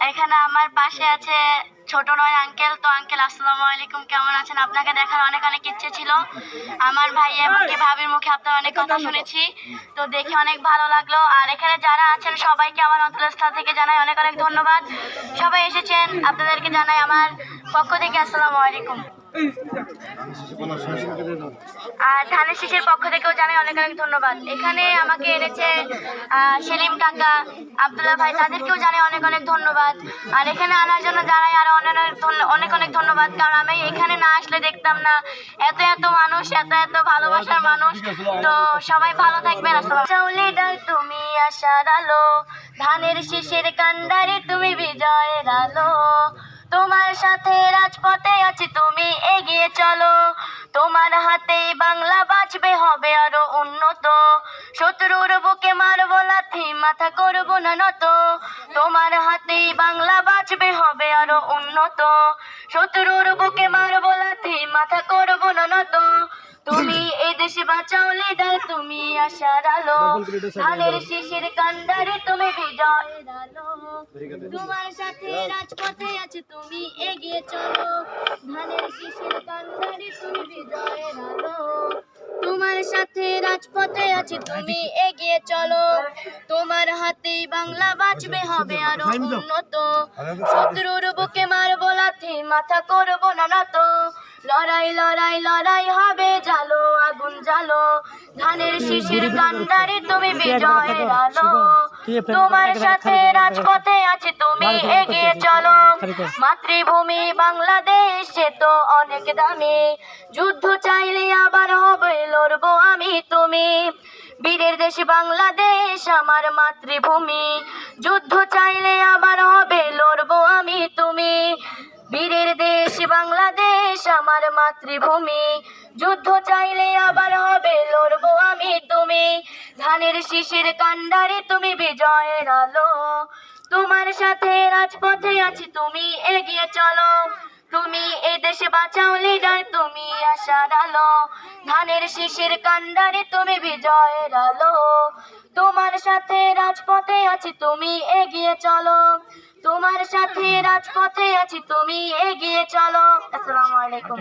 এখানে আমার পাশে আছে ছোট নয় আঙ্কেল। তো আঙ্কেল আসসালামু আলাইকুম, কেমন আছেন? আপনাকে দেখার অনেক অনেক ইচ্ছে ছিল। আমার ভাই এবং কি ভাবির মুখে আপনার অনেক কথা শুনেছি, তো দেখে অনেক ভালো লাগলো। আর এখানে যারা আছেন সবাইকে আমার অন্তরস্থল থেকে জানাই অনেক অনেক ধন্যবাদ। সবাই এসেছেন, আপনাদেরকে জানাই আমার পক্ষ থেকে আসসালামু আলাইকুম। আর ধানের শীষের পক্ষ থেকেও জানাই অনেক অনেক ধন্যবাদ। এখানে আমাকে এনেছে সেলিম কাকা, আব্দুল্লাহ ভাই, তাদেরকেও জানাই অনেক অনেক ধন্যবাদ। আর এখানে আনার জন্য জানাই আরো অনেক অনেক ধন্যবাদ, কারণ আমি এখানে না আসলে দেখতাম না এত এত মানুষ, এত এত ভালোবাসার মানুষ। তো সবাই ভালো থাকবেন। লিডার তুমি আশার আলো, ধানের শীষের কান্ডারে তুমি বিজয়ের আলো। তোমার সাথে রাজপথে আছি, তুমি এগিয়ে চলো। তোমার হাতে বাংলা বাঁচবে, হবে আরো উন্নত। শত্রুর বুকে মারবো লাথি, মাথা করবো না নত। তোমার হাতে বাংলা বাঁচবে, হবে আরো উন্নত। শত্রুর বুকে মারবো লাথি, মাথা করবো না নত। তুমি এই দেশে বাঁচাও লিডার, তুমি আশার আলো, ধানের শীষের কান্ডারে তুমি বিজয়ের আলো। তোমার সাথে রাজপথে আছে, তুমি এগিয়ে চলো। ধানের শীষের কান্ডারে তুমি বিজয়ের আলো। তোমার সাথে রাজপথে আছে, তুমি এগিয়ে চলো। তোমার হাতেই বাংলা বাঁচবে, হবে আরো উন্নত। শত্রুর বুকে মারবো লাথি, মাথা করবো না নত। লড়াই লড়াই লড়াই হবে, জালো আগুন জালো। ধানের শীষের কান্ডারে তুমি বিজয়ের আলো। তোমার সাথে রাজপথে আছে, তুমি এগিয়ে চলো। মাতৃভূমি বাংলাদেশ, সে তো অনেক দামি। যুদ্ধ চাইলে আবার হবে, লড়বো আমি তুমি। বীরের দেশ বাংলাদেশ আমার মাতৃভূমি। যুদ্ধ চাইলে আবার হবে, লড়বো আমি তুমি। বীরের দেশ বাংলাদেশ আমার মাতৃভূমি। যুদ্ধ চাইলে আবার হবে, লড়বো আমি তুমি। ধানের শীষের কান্ডারে তুমি বিজয়ের আলো। তোমার সাথে রাজপথে আছি, তুমি এগিয়ে চলো। তুমি এই দেশে বাঁচাও লিডার, তুমি আশার আলো। ধানের শীষের কান্ডারে তুমি বিজয়ের আলো। তোমার সাথে রাজপথে আছি, তুমি এগিয়ে চলো। তোমার সাথে রাজপথে আছি, তুমি এগিয়ে চলো। আসসালামু আলাইকুম।